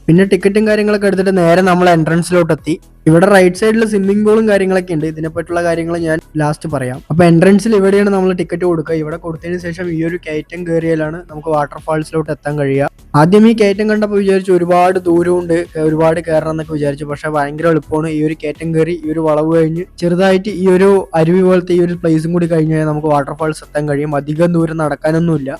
പിന്നെ ടിക്കറ്റും കാര്യങ്ങളൊക്കെ എടുത്തിട്ട് നേരെ നമ്മൾ എൻട്രൻസിലോട്ട് എത്തി. ഇവിടെ റൈറ്റ് സൈഡിൽ സ്വിമ്മിംഗ് പൂളും കാര്യങ്ങളൊക്കെ ഉണ്ട്. ഇതിനെപ്പറ്റുള്ള കാര്യങ്ങൾ ഞാൻ ലാസ്റ്റ് പറയാം. അപ്പൊ എൻട്രൻസിൽ ഇവിടെയാണ് നമ്മൾ ടിക്കറ്റ് കൊടുക്കുക. ഇവിടെ കൊടുത്തതിന് ശേഷം ഈ ഒരു കയറ്റം കയറിയാലാണ് നമുക്ക് വാട്ടർഫാൾസിലോട്ട് എത്താൻ കഴിയുക. ആദ്യം ഈ കയറ്റം കണ്ടപ്പോൾ വിചാരിച്ചു ഒരുപാട് ദൂരമുണ്ട്, ഒരുപാട് കയറണം എന്നൊക്കെ വിചാരിച്ചു. പക്ഷെ ഭയങ്കര എളുപ്പമാണ്. ഈ ഒരു കയറ്റം കയറി ഈ ഒരു വളവ് കഴിഞ്ഞ് ചെറുതായിട്ട് ഈ ഒരു അരുവി പോലത്തെ ഈ ഒരു പ്ലേസും കൂടി കഴിഞ്ഞാൽ നമുക്ക് വാട്ടർഫാൾസ് എത്താൻ കഴിയും. അധികം ദൂരം നടക്കാനൊന്നുമില്ല.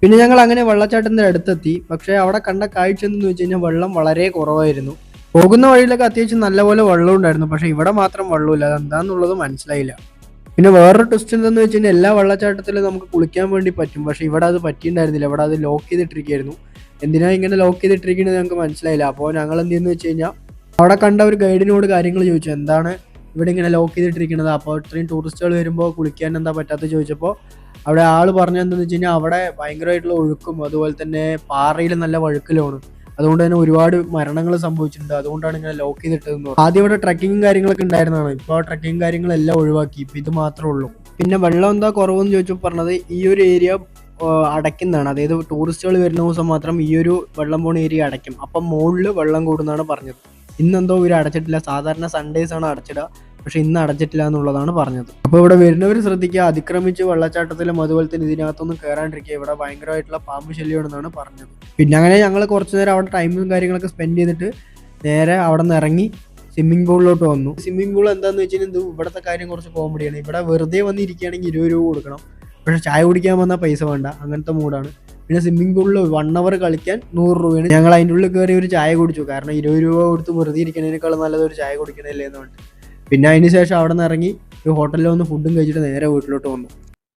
പിന്നെ ഞങ്ങൾ അങ്ങനെ വെള്ളച്ചാട്ടത്തിന്റെ അടുത്തെത്തി. പക്ഷെ അവിടെ കണ്ട കാഴ്ച എന്തെന്ന് വെച്ച് കഴിഞ്ഞാൽ വെള്ളം വളരെ കുറവായിരുന്നു. പോകുന്ന വഴിയിലൊക്കെ അത്യാവശ്യം നല്ലപോലെ വെള്ളം ഉണ്ടായിരുന്നു. പക്ഷെ ഇവിടെ മാത്രം വെള്ളമില്ല. അതെന്താന്നുള്ളത് മനസ്സിലായില്ല. പിന്നെ വേറൊരു ട്വിസ്റ്റ് എന്താണെന്ന് വെച്ച് കഴിഞ്ഞാൽ എല്ലാ വെള്ളച്ചാട്ടത്തിലും നമുക്ക് കുളിക്കാൻ വേണ്ടി പറ്റും. പക്ഷെ ഇവിടെ അത് പറ്റിയിട്ടുണ്ടായിരുന്നില്ല. ഇവിടെ അത് ലോക്ക് ചെയ്തിട്ടിരിക്കുകയായിരുന്നു. എന്തിനാ ഇങ്ങനെ ലോക്ക് ചെയ്തിട്ടിരിക്കുന്നത് ഞങ്ങൾക്ക് മനസ്സിലായില്ല. അപ്പോൾ ഞങ്ങൾ എന്ത് ചെയ്യുന്നു വെച്ച് കഴിഞ്ഞാൽ അവിടെ കണ്ട ഒരു ഗൈഡിനോട് കാര്യങ്ങൾ ചോദിച്ചു, എന്താണ് ഇവിടെ ഇങ്ങനെ ലോക്ക് ചെയ്തിട്ടിരിക്കുന്നത്, അപ്പോൾ ഇത്രയും ടൂറിസ്റ്റുകൾ വരുമ്പോൾ കുളിക്കാൻ എന്താ പറ്റാത്ത ചോദിച്ചപ്പോൾ അവിടെ ആള് പറഞ്ഞതെന്താണെന്ന് വെച്ച് കഴിഞ്ഞാൽ അവിടെ ഭയങ്കരമായിട്ടുള്ള ഒഴുക്കും അതുപോലെ തന്നെ പാറയിൽ നല്ല വഴുക്കലുമാണ്. അതുകൊണ്ട് തന്നെ ഒരുപാട് മരണങ്ങൾ സംഭവിച്ചിട്ടുണ്ട്. അതുകൊണ്ടാണ് ഇങ്ങനെ ലോക്ക് ചെയ്തിട്ടതെന്ന്. ആദ്യം ഇവിടെ ട്രക്കിങ്ങും കാര്യങ്ങളൊക്കെ ഉണ്ടായിരുന്നതാണ്. ഇപ്പോൾ ആ ട്രക്കിങ് കാര്യങ്ങളെല്ലാം ഒഴിവാക്കി. ഇപ്പം ഇത് മാത്രമേ ഉള്ളൂ. പിന്നെ വെള്ളം എന്താ കുറവെന്ന് ചോദിച്ചപ്പോൾ പറഞ്ഞത് ഈ ഒരു ഏരിയ അടയ്ക്കുന്നതാണ്. അതായത് ടൂറിസ്റ്റുകൾ വരുന്ന ദിവസം മാത്രം ഈ ഒരു വെള്ളം പോണ ഏരിയ അടയ്ക്കും. അപ്പം മുകളിൽ വെള്ളം കൂടുന്നാണ് പറഞ്ഞത്. ഇന്നെന്തോ ഇവർ അടച്ചിട്ടില്ല. സാധാരണ സൺഡേസ് ആണ് അടച്ചിടുക, പക്ഷെ ഇന്ന് അടച്ചിട്ടില്ല എന്നുള്ളതാണ് പറഞ്ഞത്. അപ്പോൾ ഇവിടെ വരുന്നവർ ശ്രദ്ധിക്കുക, അതിക്രമിച്ച് വെള്ളച്ചാട്ടത്തിലും അതുപോലെ തന്നെ ഇതിനകത്തൊന്നും കയറാണ്ടിരിക്കുക. ഇവിടെ ഭയങ്കരമായിട്ടുള്ള പാമ്പ് ശല്യമാണെന്നാണ് പറഞ്ഞത്. പിന്നെ അങ്ങനെ ഞങ്ങൾ കുറച്ചു നേരം അവിടെ ടൈമും കാര്യങ്ങളൊക്കെ സ്പെൻഡ് ചെയ്തിട്ട് നേരെ അവിടെ നിന്ന് ഇറങ്ങി സ്വിമ്മിംഗ് പൂളിലോട്ട് വന്നു. സ്വിമ്മിംഗ് പൂൾ എന്താണെന്ന് വെച്ച് കഴിഞ്ഞാൽ ഇവിടുത്തെ കാര്യം കുറച്ച് കോമഡിയാണ്. ഇവിടെ വെറുതെ വന്നിരിക്കുകയാണെങ്കിൽ 20 രൂപ കൊടുക്കണം. പക്ഷെ ചായ കുടിക്കാൻ വന്നാൽ പൈസ വേണ്ട, അങ്ങനത്തെ മൂടാണ്. പിന്നെ സ്വിമ്മിംഗ് പൂളിൽ 1 അവർ കളിക്കാൻ 100 രൂപയാണ്. ഞങ്ങൾ അതിൻ്റെ ഉള്ളിൽ കയറി ഒരു ചായ കുടിച്ചു. കാരണം 20 രൂപ കൊടുത്ത് വെറുതെ ഇരിക്കുന്നതിനേക്കാളും നല്ലത് ഒരു ചായ കുടിക്കണല്ലേ എന്ന് പറഞ്ഞിട്ട്. പിന്നെ അതിന് ശേഷം അവിടെ നിന്ന് ഇറങ്ങി ഒരു ഹോട്ടലിൽ വന്ന് ഫുഡും കഴിച്ചിട്ട് നേരെ വീട്ടിലോട്ട് വന്നു.